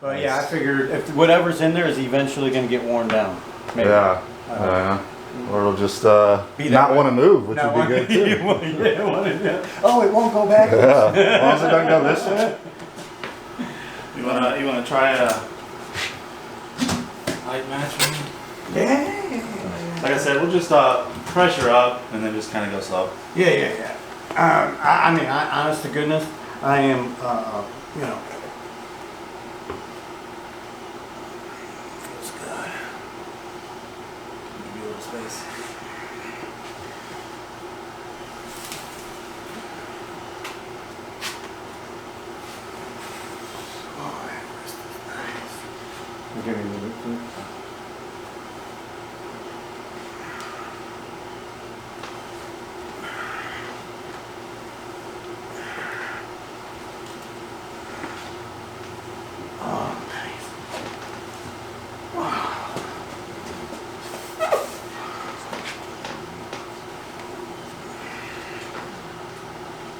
But yeah, I figured if whatever's in there is eventually going to get worn down. Maybe. Yeah. Or it'll just not want to move, which would be good too. Oh, it won't go back. Yeah. As long as it doesn't go this way. You wanna try a height match? Yeah. Like I said, we'll just pressure up and then just kind of go slow. Yeah. I mean, honest to goodness, I am, you know. Feels good. Give you a little space. Oh, that wrist is nice. I'll give you a little bit too.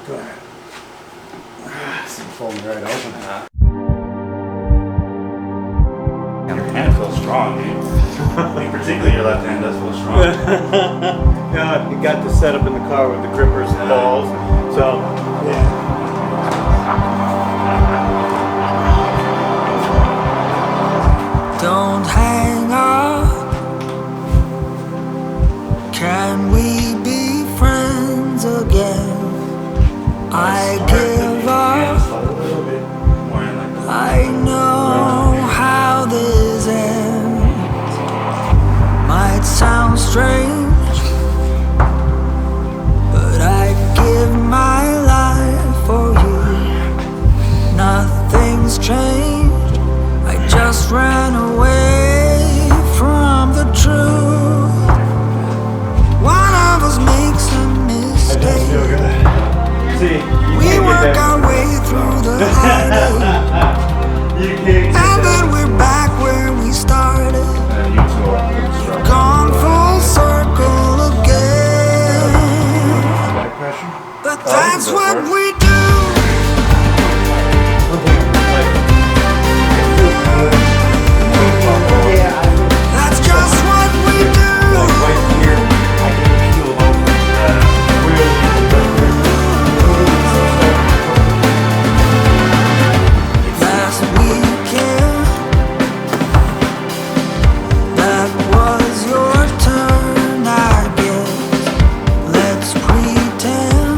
Go ahead. It's folding right open. Your hand feels strong, dude. I think particularly your left hand does feel strong. Yeah, you got the setup in the car with the grippers and balls. So, yeah. Don't hang up. Can we be friends again? I give up. I know how this ends. Might sound strange, but I'd give my life for you. Nothing's changed. I just ran away from the truth. One of us makes a mistake. We work our way through the heartache, and then we're back where we started. Gone full circle again. But that's what we do. That's just what we do. Last weekend, that was your turn, I guess. Let's pretend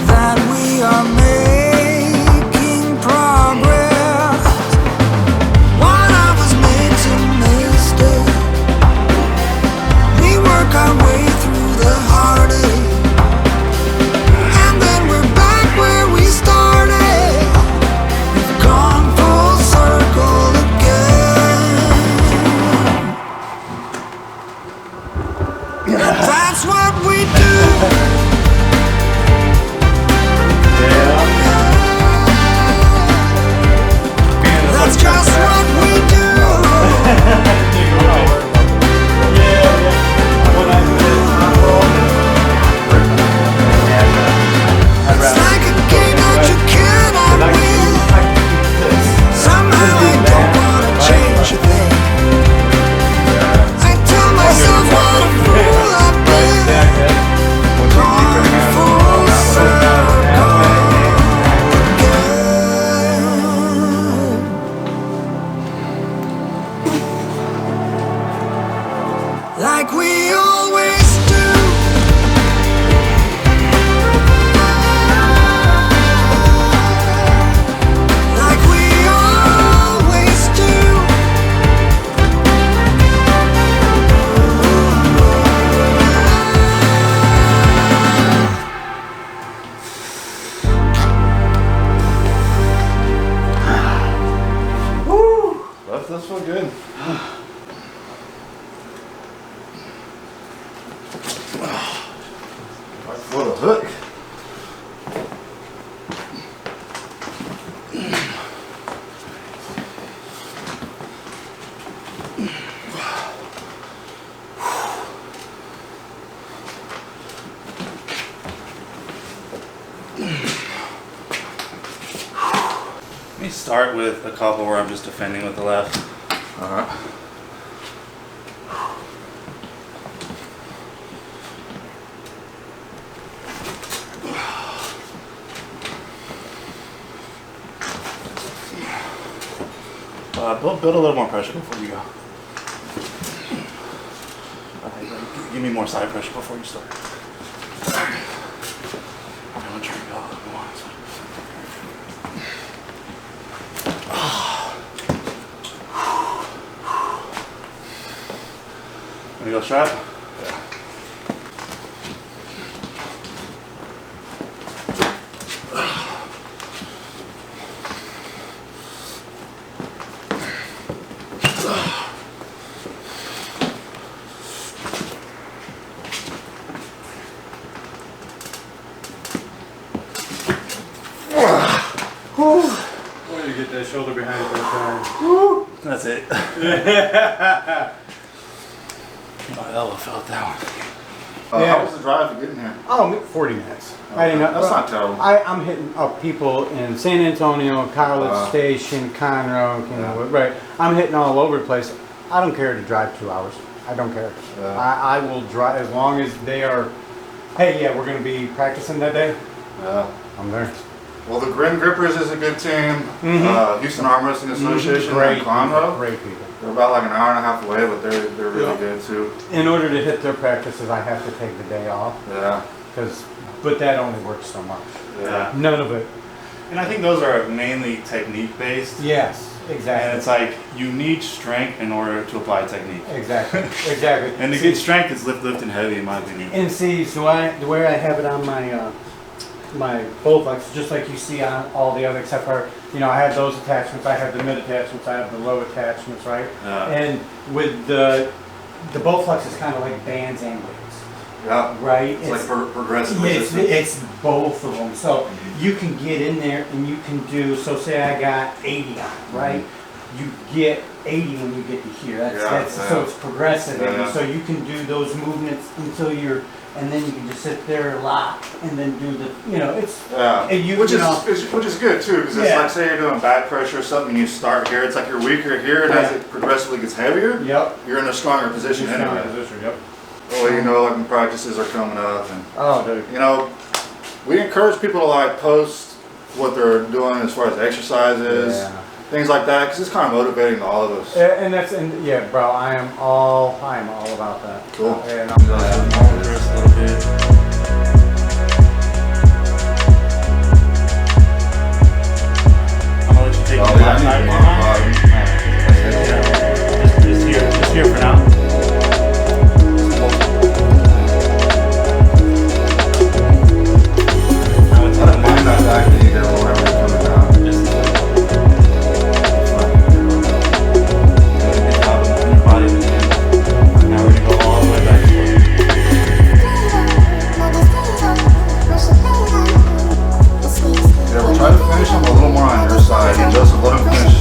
that we are making progress. One of us makes a mistake. We work our way through the heartache, and then we're back where we started. We've gone full circle again. That's what we do. That's just what we do. It's like a game that you cannot win. Somehow I don't wanna change a thing. I tell myself what a fool I've been. Gone full circle again. Like we always do. Like we always do. That's so good. Right for the hook. Let me start start with a couple where I'm just defending with the left. All right. Build a little more pressure before you go. Okay, give me more side pressure before you start. Okay, I'm trying to go a little more. Wanna go strap? Way to get that shoulder behind it that time. That's it. My elbow felt that one. How Yeah. was the drive to get in here? Oh, 40 minutes. I didn't know. That's not terrible. I'm hitting up people in San Antonio, College Station, Conroe, right. I'm hitting all over the place. I don't care to drive 2 hours. I don't care. Yeah. I will drive as long as they are, hey, yeah, we're going to be practicing that day. Yeah. I'm there. Well, the Grin Grippers is a good team. Houston Arm Wrestling Association Great in Conroe. Great people. They're about like an hour and a half away, but they're really good too. In order to hit their practices, I have to take the day off. Yeah. But that only works so much. Yeah. None of it. And I think those are mainly technique based. Yes, exactly. And it's like you need strength in order to apply technique. Exactly. Exactly. And to get strength is lifting heavy, in my opinion. And see, so the way I have it on my my Bowflex, just like you see on all the other, except for, you know, I have those attachments, I have the mid attachments, I have the low attachments, right? And with the Bowflex is kind of like bands and weights, Yeah. right? It's like progressive It's, resistance. it's both of them. So you can get in there and you can do, so say I got 80 on, right? You get 80 when you get to here. So it's progressive. Yeah. And so you can do those movements until you're, and then you can just sit there, lock, and then do the, you know, it's, Yeah. and you, which you is know, which is good too, because it's Yeah. like say you're doing back pressure or something, and you start here, it's like you're weaker here, and as it progressively gets heavier, yep. you're in a stronger position You're in anyway. that position, yep. Well, you know, like when practices are coming up, and Oh, dude. you know, we encourage people to like post what they're doing as far as exercises, Yeah. things like that, because it's kind of motivating to all of us. And that's, and yeah, bro, I am all about that. Cool. And Hold the wrist a little bit. I'm gonna let you take the left side behind. Just here for now. I don't mind that back either, wherever it's coming down. Now we're gonna go all the way back. Yeah, we'll try to finish them a little more on your side, and Joseph, let him finish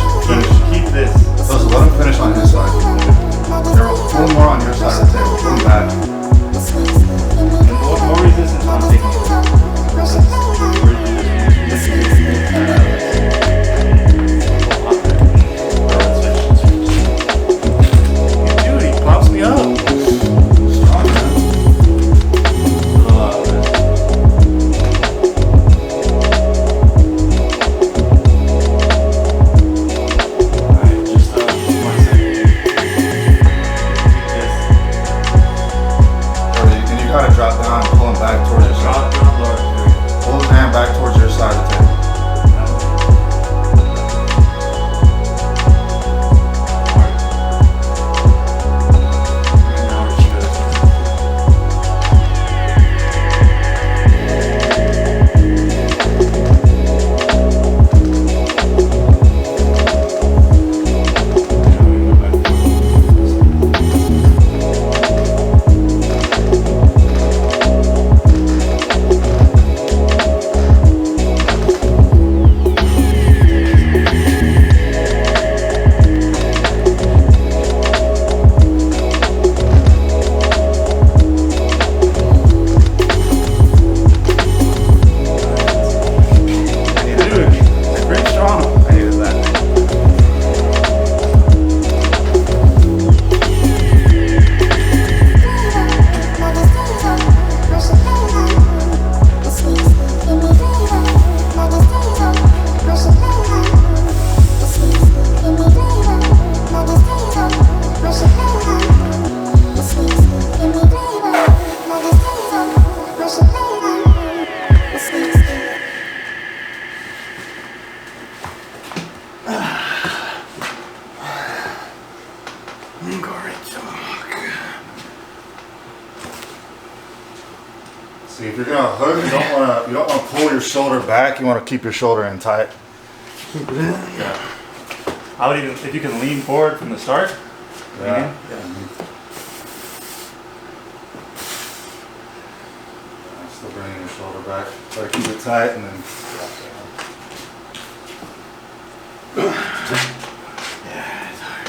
See, if you're gonna hook, you don't wanna pull your shoulder back. You wanna keep your shoulder in tight. Yeah. I would even, if you can lean forward from the start. Yeah. Still bringing your shoulder back. Try to keep it tight and then. Yeah, it's hard.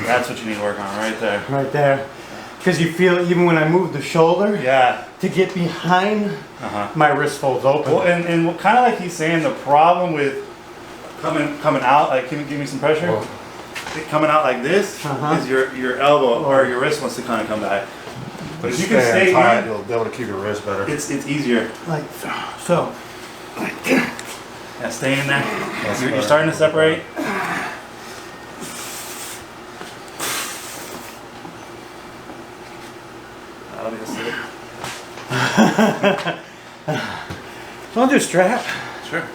That's what you need to work on right there. Right there. Because you feel it even when I move the shoulder Yeah. to get behind, my wrist folds open. Well, and kind of like he's saying, the problem with coming out, like, give me some pressure. Whoa. Coming out like this is your elbow or your wrist wants to kind of come back. But if you can stay tight, in, you'll be able to keep your wrist better. it's easier. Like so. Yeah, stay in there. You're better. starting to separate. That'll be the sit. I'll do a strap. Sure.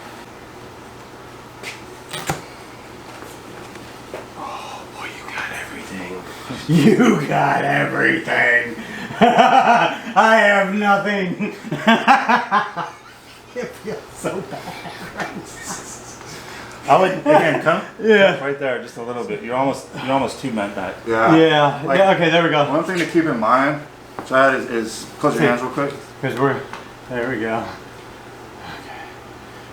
You got everything. I have nothing. It feels so bad. I would again come Yeah. right there just a little bit. You're almost 2 men back. Yeah. Yeah. Like- Yeah. Okay. There we go. One thing to keep in mind, Chad, is close your hands real quick. Because there we go.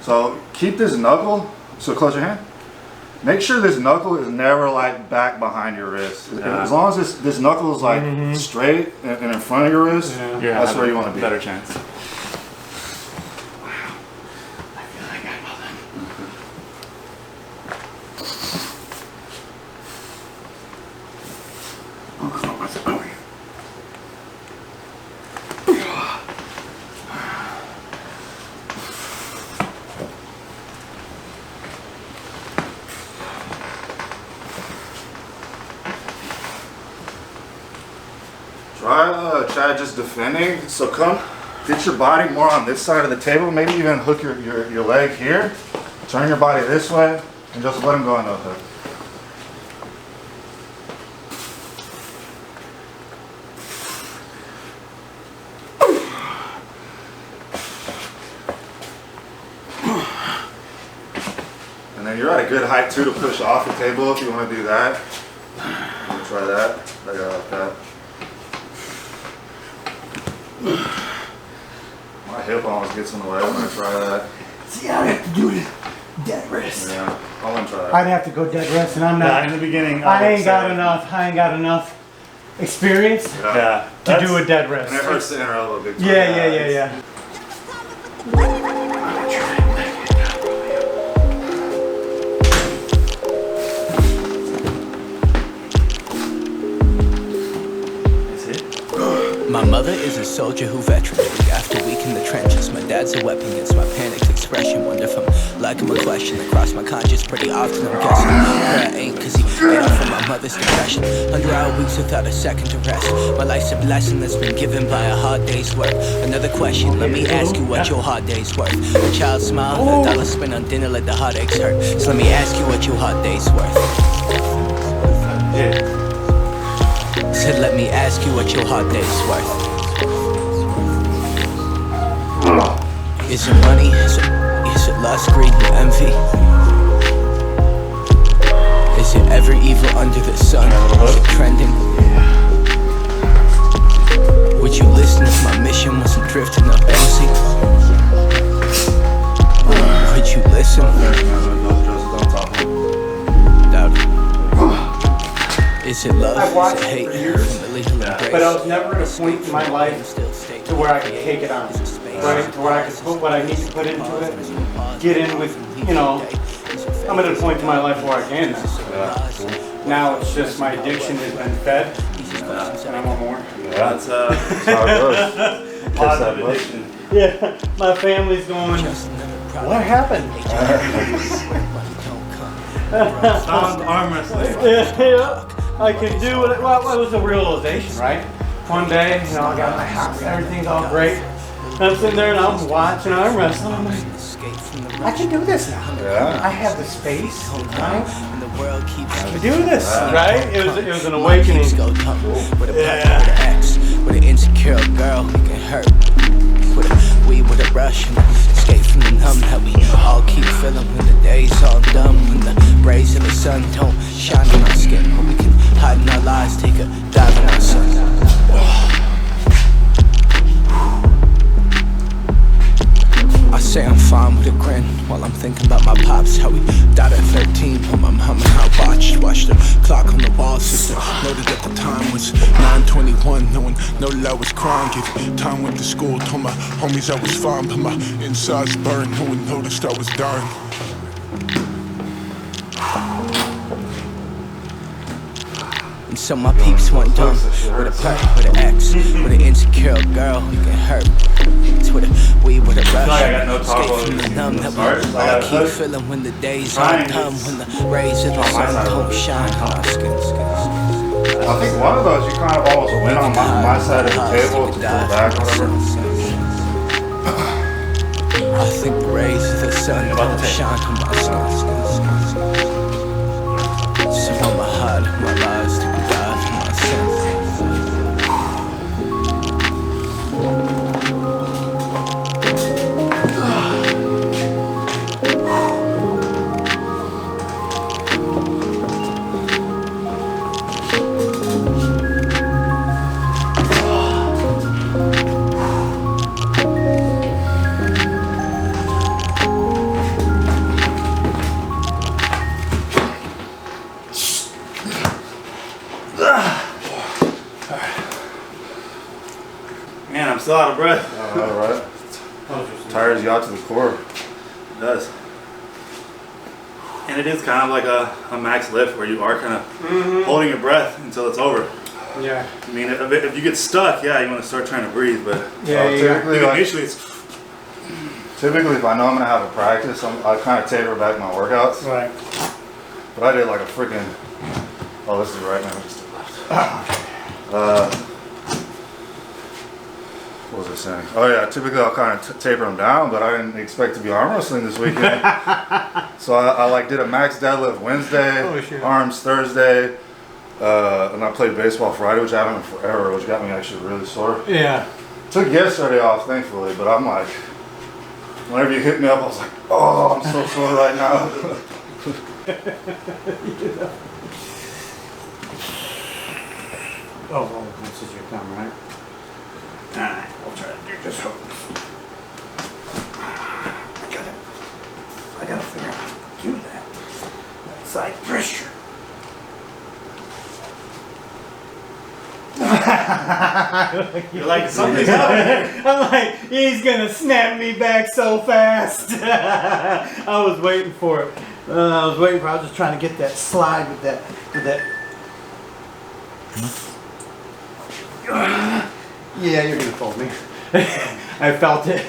So keep this knuckle. So close your hand. Make sure this knuckle is never like back behind your wrist. Yeah. As long as this knuckle is like straight and in front of your wrist, Yeah. that's where you want to be. Better chance. I feel like I know them. Try, Chad, just defending. So come, get your body more on this side of the table. Maybe even hook your leg here. Turn your body this way, and just let him go into a hook. And then you're at a good height too to push off the table if you want to do that. I'm gonna try that. I got like that. My hip almost gets in the way. I'm gonna try that. See, I have to do this dead rest. Yeah, I'm gonna try that. I'd have to go dead rest, and I'm Yeah, not. in the beginning. I ain't got enough. I ain't got enough experience Yeah. to do a dead rest. And it hurts the inner elbow big time. Yeah. My mother is a soldier who veteran. Week after week in the trenches. My dad's a weapon against my panicked expression. Wonder if I'm like him a question across my conscience pretty often. I'm guessing but I ain't, cause he ate off from my mother's depression. 100-hour weeks without a second to rest. My life's a blessing that's been given by a hard day's work. Another question, let me ask you what your hard day's worth. A child's smile, a dollar spent on dinner, let the heartaches hurt. So let me ask you what your hard day's worth. Yeah. Said let me ask you what your hard day's worth. Is it money? Is it lust, greed, and envy? Is it every evil under the sun? Is it trending? Would you listen if my mission wasn't drifting up empty? Would you listen? Don't talk. I've Doubt it. Is it love? watched Is it it hate? for years, Familial embrace? but I was never at a point in my life to where I could take it on, right? To where I could put what I need to put into it, get in with, you know, I'm at a point in my life where I can now. Now it's just my addiction has been fed, and I want more. That's How it goes. positive addiction. Yeah, my family's going, what happened? Stop arm wrestling. Yeah, I can do it. Well, it was a realization, right? One day, you know, I got my house, everything's all great. I'm sitting there and I'm watching arm wrestling. I'm like, Escape from the I can do this now. Yeah. I have the space, right? and the world keeps To do this, right? It was an awakening. Keeps go dumb. With a Yeah. with an ex, with an insecure girl who can hurt. With a weed with a brush and escape from the numb that we all keep feeling when the day's all done. When the rays of the sun don't shine on our skin, when we can hide in our lies, take a dive in our sun. I say I'm fine with a grin while I'm thinking about my pops, how he died at 13. When my mom and I watched the clock on the wall. Sister noted that the time was 9:21. Knowing no love was crying. Gave time went to school. Told my homies I was fine, but my insides burned. No one noticed I was dying. And so my peeps went dumb with a perk, with an ex, with an insecure girl who can hurt. It's with a weed with a rush. I got no Escape tacos from the in numb the that we start, so I all gotta keep cook. feeling when the days Fine, are dumb. it's When the rays of the on my sun side. don't shine on our skin. I think one of those you kind of always win on my side of the table to pull back or whatever. I think the rays of the sun don't shine on my skin. So I'ma hide my lies to die for my sins. Man, I'm still out of breath. Alright. Tires you out to the core. It does. And it is kind of like a max lift where you are kind of holding your breath until it's over. Yeah. I mean, if you get stuck, yeah, you want to start trying to breathe, but Typically, like, initially it's typically, if I know I'm gonna have a practice, I kind of taper back my workouts. Right. But I did like a freaking. Oh, this is right now. Just to the left. What was I saying? Oh yeah, typically I'll kind of taper them down, but I didn't expect to be arm wrestling this weekend. So I like did a max deadlift Wednesday, Oh, shit. arms Thursday, and I played baseball Friday, which I haven't in forever, which got me actually really sore. Yeah. Took yesterday off, thankfully, but I'm like, whenever you hit me up, I was like, oh, I'm so sore right now. Oh, this is your thumb, right? Alright, we'll try to do just hope. I gotta figure out how to do that. That side pressure. you're like something's happening. I'm like, he's gonna snap me back so fast. I was waiting for it. I was just trying to get that slide with that. Yeah, you're gonna fold me. I felt it.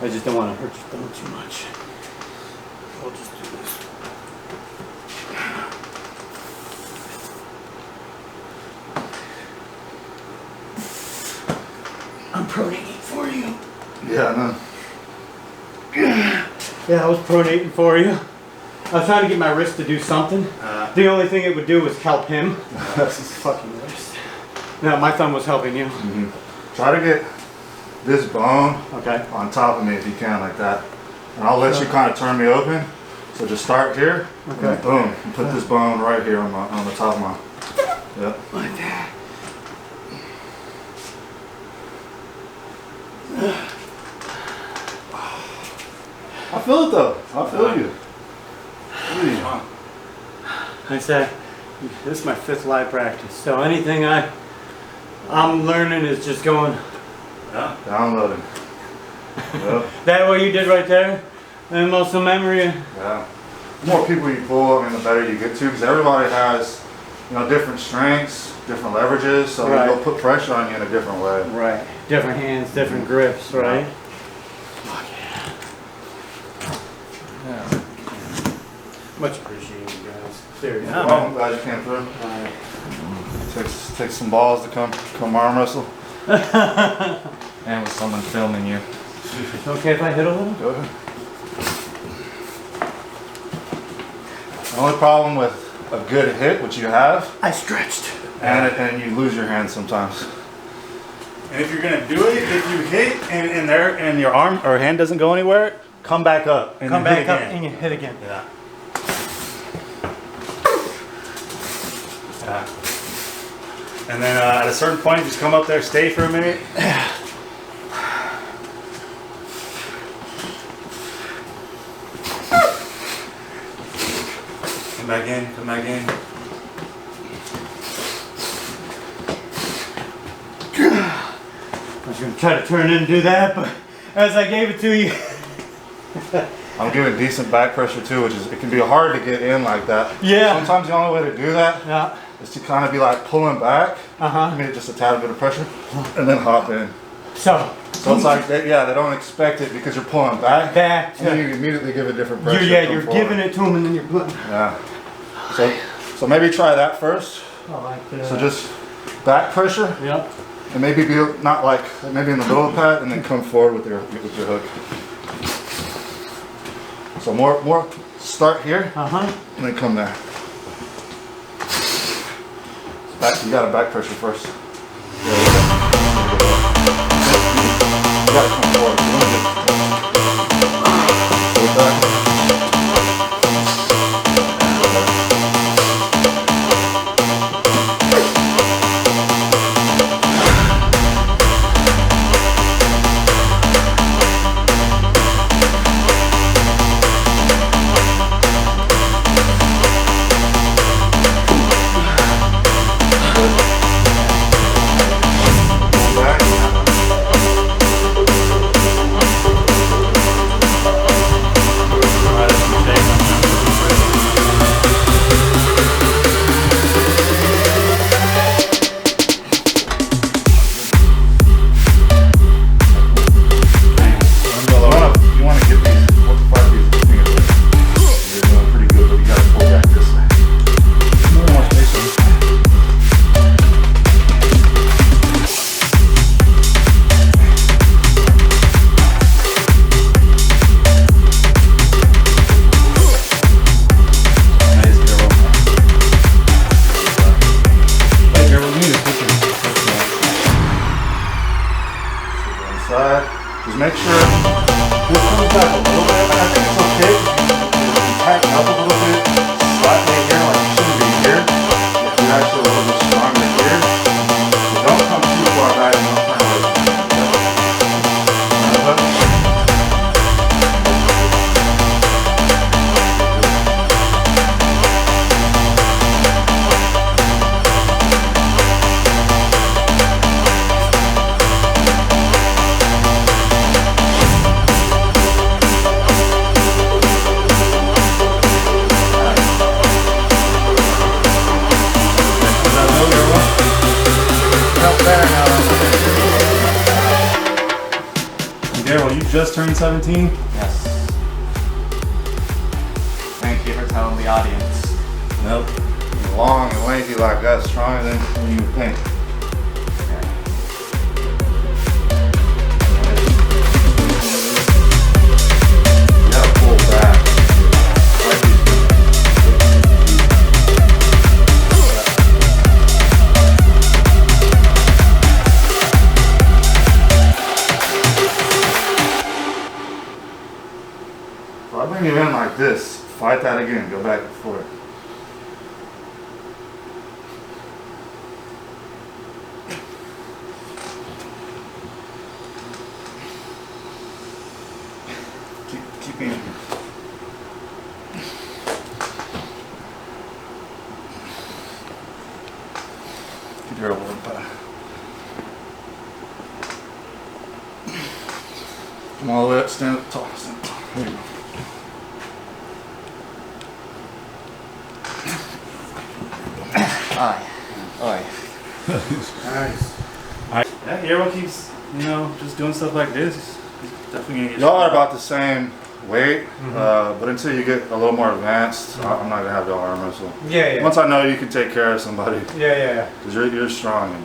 I just don't want to hurt your thumb too much. We'll just do this. I'm pronating for you. Yeah, no. Yeah, I was pronating for you. I was trying to get my wrist to do something. The only thing it would do was help him. That's his fucking wrist. No, my thumb was helping you. Try to get this bone Okay. on top of me if you can, like that. And I'll let you kind of turn me open. So just start here, Okay. and boom, and put this bone right here on the top of my. Yep. Like that. I feel it though. I feel you. I said, this is my 5th live practice. So anything I'm learning is just going. Yeah. Downloading. Yep. That what you did right there? And muscle memory. Yeah. The more people you pull, I mean, the better you get to, because everybody has, different strengths, different leverages, so Right. they'll put pressure on you in a different way. Right. Different hands, different grips, right? Yeah. Much appreciated, you guys. Seriously. Yeah. Well, I'm glad you came through. Takes some balls to come arm wrestle. and with someone filming you. It's okay if I hit a little? Go ahead. The only problem with a good hit, which you have, I stretched. and you lose your hand sometimes. And if you're gonna do it, if you hit and your arm or hand doesn't go anywhere, come back up and Come then hit back up again. and you hit again. Yeah. Yeah. And then at a certain point, just come up there, stay for a minute. Come back in, come back in. I was gonna try to turn it and do that, but as I gave it to you. I'm giving decent back pressure too, which is, it can be hard to get in like that. Yeah. Sometimes the only way to do that Yeah. is to kind of be like pulling back, maybe just a tad bit of pressure, and then hop in. So So it's like, they don't expect it because you're pulling back. back. And then you immediately give a different pressure. You're giving it to them and then you're putting. Yeah. So maybe try that first. I like that. So just back pressure, Yep. and maybe be not like maybe in the middle of the pad, and then come forward with your hook. So more start here, and then come there. Back, you got to back pressure first. You got to come forward. With that. Just make sure this comes back a little bit. I think it's okay. You tighten up a little bit, slightly here, like you shouldn't be here. If you're actually a little bit stronger here, so don't come too far back and don't turn away. Daryl, you just turned 17? Yes. Thank you for telling the audience. Nope. You're long and lanky like that, stronger than you would think. You gotta pull back. So I bring you in like this. Fight that again. Go back and forth. Keep in. Keep your elbow back. Come all the way up. Stand up tall. Stand up tall. There you go. Nice. Yeah, everyone keeps, just doing stuff like this. He's definitely gonna get. Y'all are about the same weight, but until you get a little more advanced, I'm not gonna have y'all arm wrestle. Yeah. Once I know you can take care of somebody, Yeah. because you're strong. And,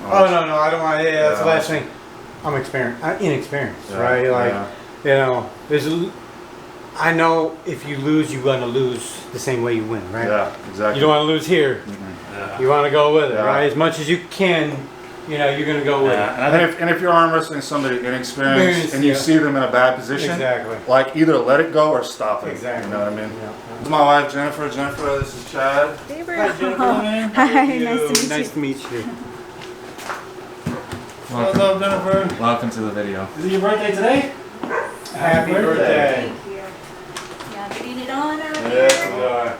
Oh no, I don't want. Yeah, that's the last thing. I'm inexperienced, Yeah, right? Like, yeah. you know, I know if you lose, you're gonna lose the same way you win, right? Yeah, exactly. You don't want to lose here. Yeah. You want to go with it, Yeah. right? As much as you can, you know, you're gonna go with Yeah, it. and I think And if you're arm wrestling somebody inexperienced and you yeah. see them in a bad position, Exactly. like either let it go or stop it. Exactly. You know what I mean? Yeah. This is my wife Jennifer. Jennifer, this is Chad. Hi, nice to meet you. Nice to meet you. What's up, Jennifer? Welcome to the video. Is it your birthday today? Happy birthday. Thank you. Yeah, getting it on out Yes, here. we are.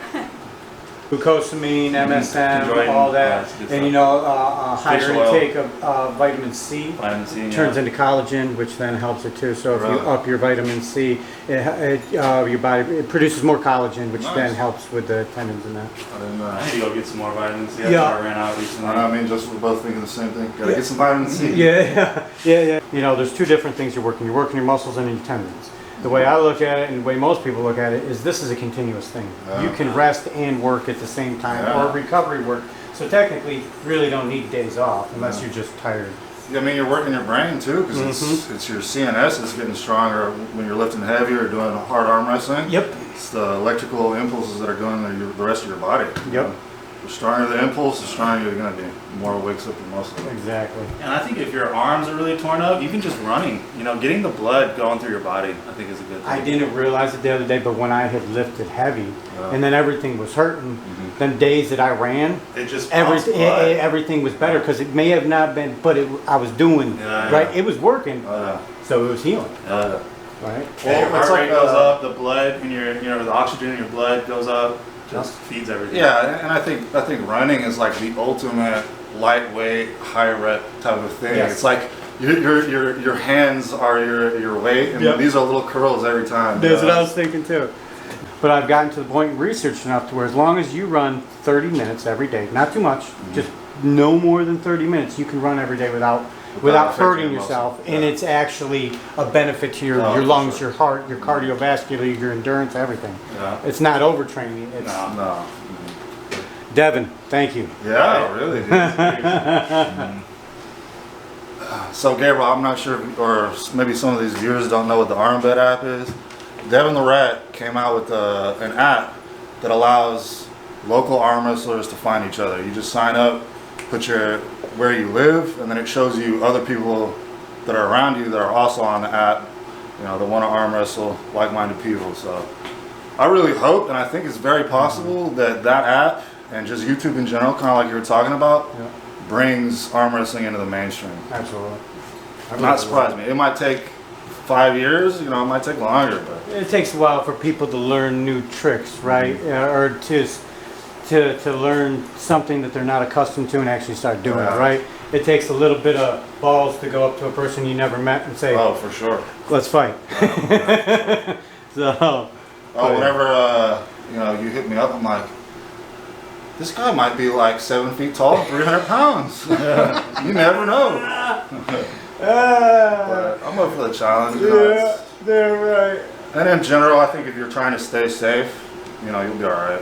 Glucosamine, MSM, Enjoying all that, that's good and you stuff. know, higher Fish oil. intake of vitamin C. Vitamin C, Turns yeah. into collagen, which then helps it too. So if you Really? up your vitamin C, your body it produces more collagen, which Nice. then helps with the tendons and that. I didn't know. I need to go get some more vitamin C. Yeah. I ran out recently. I mean, just we're both thinking the same thing. Gotta get some vitamin C. Yeah, yeah. You know, there's two different things you're working. You're working your muscles and your tendons. The way I look at it, and the way most people look at it, is this is a continuous thing. You can rest and work at the same time, Yeah. or recovery work. So technically, you really don't need days off unless you're just tired. I mean, you're working your brain too, because it's your CNS is getting stronger when you're lifting heavy or doing hard arm wrestling. Yep. It's the electrical impulses that are going to the rest of your body. Yep. The stronger the impulse, the stronger you're going to be. The more it wakes up your muscle. Exactly. And I think if your arms are really torn up, even just running, you know, getting the blood going through your body, I think is a good thing. I didn't realize it the other day, but when I had lifted heavy, and then everything was hurting, then days that I ran, It just pumps blood. everything was better because it may have not been, but I was doing Yeah, right. yeah. It was working, so it was healing. Yeah. Right. Yeah, your Well, heart it's rate like, goes up, the blood in your, the oxygen in your blood goes up, just feeds everything. Yeah, and I think running is like the ultimate lightweight, high rep type of thing. Yes. It's like your hands are your weight, and Yep. these are little curls every time. That's what I was thinking too. But I've gotten to the point in research enough to where as long as you run 30 minutes every day, not too much, just no more than 30 minutes, you can run every day without affecting hurting your yourself. muscle. And Yeah. it's actually a benefit to your for lungs, sure. your heart, your cardiovascular, your endurance, everything. Yeah. It's not overtraining. It's No. Devin, thank you. Yeah, really. Dude. So Gabriel, I'm not sure, or maybe some of these viewers don't know what the Armbet app is. Devin the Rat came out with an app that allows local arm wrestlers to find each other. You just sign up, put where you live, and then it shows you other people that are around you that are also on the app, you know, that want to arm wrestle like-minded people. So I really hope, and I think it's very possible that app and just YouTube in general, kind of like you were talking about, brings arm wrestling into the mainstream. Absolutely. Not surprised me. It might take 5 years, you know, it might take longer, but It takes a while for people to learn new tricks, right? Or to learn something that they're not accustomed to and actually start doing it, right? It takes a little bit of balls to go up to a person you never met and say, oh, for sure. let's fight. So, Whenever you know, you hit me up, I'm like, this guy might be like 7 feet tall, 300 pounds. You never know. But I'm up for the challenge. You know, yeah, they're right. and in general, I think if you're trying to stay safe, you know, you'll be all right.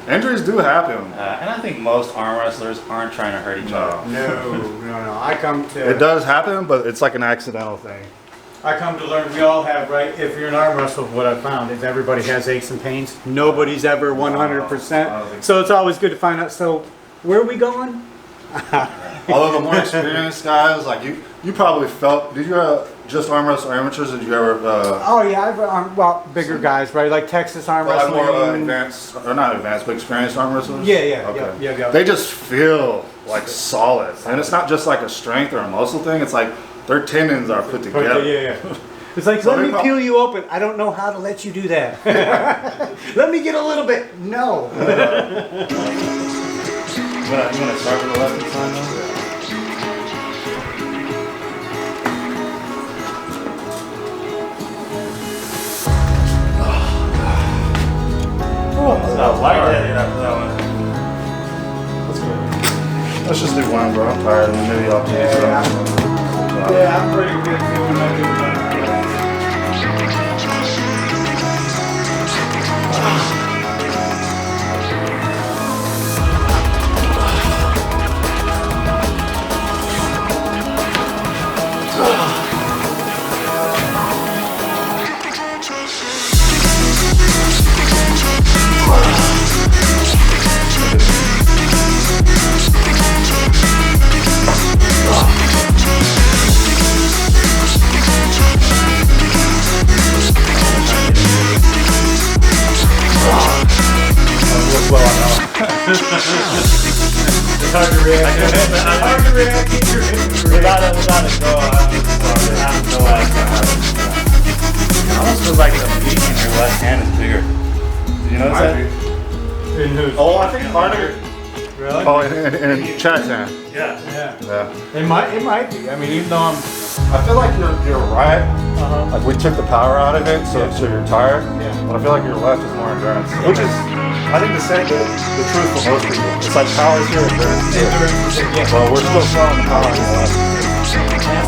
Injuries do happen. And I think most arm wrestlers aren't trying to hurt each other. No. I come to. It does happen, but it's like an accidental thing. I come to learn we all have, right? If you're an arm wrestler, what I've found is everybody has aches and pains. Nobody's ever 100%. So it's always good to find out. So where are we going? Although the more experienced guys, like you probably felt. Did you just arm wrestle amateurs? Did you ever? Oh yeah, well, bigger guys, right? Like Texas arm Like wrestling. more advanced, or not advanced, but experienced arm wrestlers? Yeah, Okay. yeah. They just feel like solid. And it's not just like a strength or a muscle thing, it's like their tendons are put together. Yeah. It's like, So let they me peel you open. I don't know how to let you do that. Let me get a little bit. No. You want to start with the left side though? That's good. Let's just do one, bro. I'm tired, and then maybe I'll do some. Yeah, I'm pretty good doing that. It's hard to react. It's hard to react. Without it, go. I have no idea how to. It almost feels like the beat in your left hand is bigger. Did you notice that? In whose? Oh, I think harder. Really? Oh, in Chad's hand. Yeah. Yeah. It might be. I mean, even though I feel like you're right. I'm. Like we took the power out of it, so you're tired. Yeah. But I feel like your left is more endurance, which is, I think, the truth for most people. It's like power is here, endurance is here. Yeah. Well, we're still selling the power in the left.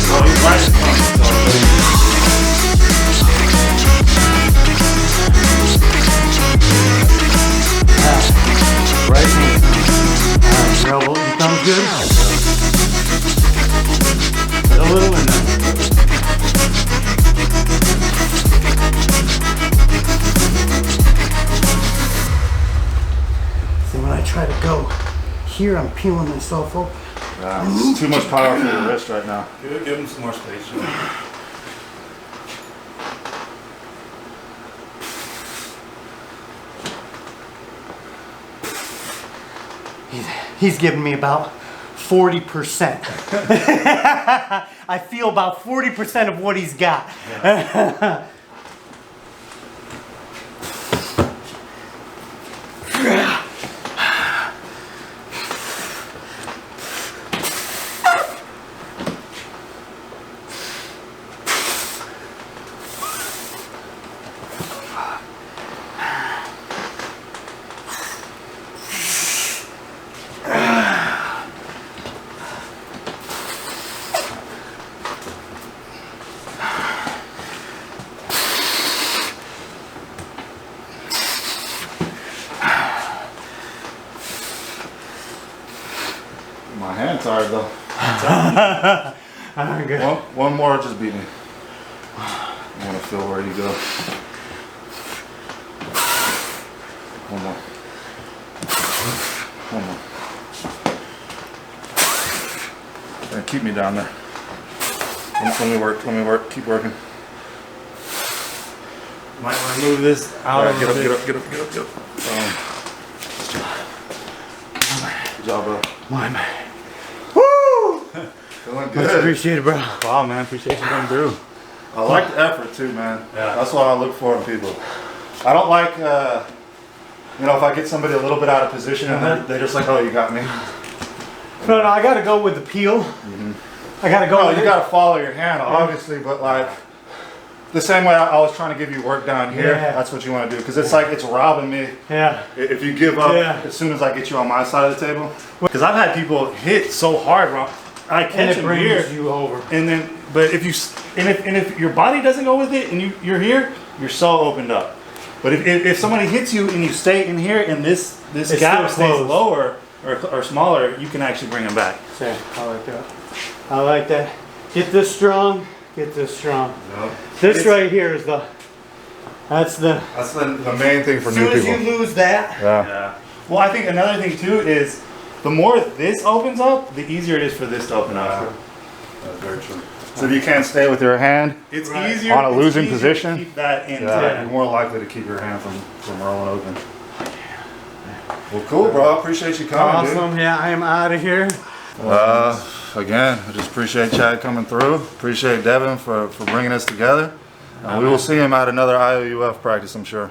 Well, he's right in front, Right hand. Elbow, you thumbs good? Put a little in there. See, when I try to go here, I'm peeling myself open. It's too much power for your wrist right now. Give him some more space. He's giving me about 40%. I feel about 40% of what he's got. My hand's tired though. I'm good. One more, just beat me. I want to feel where you go. One more. One more. And keep me down there. Let me work, keep working. Might want to move this out Yeah, a get little up, bit. get up. Good job, bro. Woo! Feeling Much good. appreciated, bro. Wow, man, appreciate you coming through. I like the effort too, man. Yeah. That's what I look for in people. I don't like, you know, if I get somebody a little bit out of position and they're just like, oh, you got me. No, I gotta go with the peel. I gotta go No, with you it. gotta follow your hand, obviously, but like, the same way I was trying to give you work down here, Yeah. that's what you want to do. Because it's like, it's robbing me. Yeah. If you give up Yeah. as soon as I get you on my side of the table. Because I've had people hit so hard, bro. I And catch it them brings here. you over. And then, but if you, and if your body doesn't go with it and you're here, you're so opened up. But if somebody hits you and you stay in here and this It's gap still stays closed. lower or smaller, you can actually bring them back. Say, I like that. I like that. Get this strong. Get this strong. This right here is that's the. That's the main thing for As new soon as people. you lose that, Yeah. Yeah. Well, I think another thing too is the more this opens up, the easier it is for this to open up. That's very true. So if you can't stay with your hand It's Right. easier on a it's losing easier position, to keep that in. you're more likely to keep your hand from rolling open. Well, cool, bro. Appreciate you coming, dude. awesome. Yeah, I am out of here. Again, I just appreciate Chad coming through. Appreciate Devin for bringing us together. We will see him at another IOUF practice, I'm sure.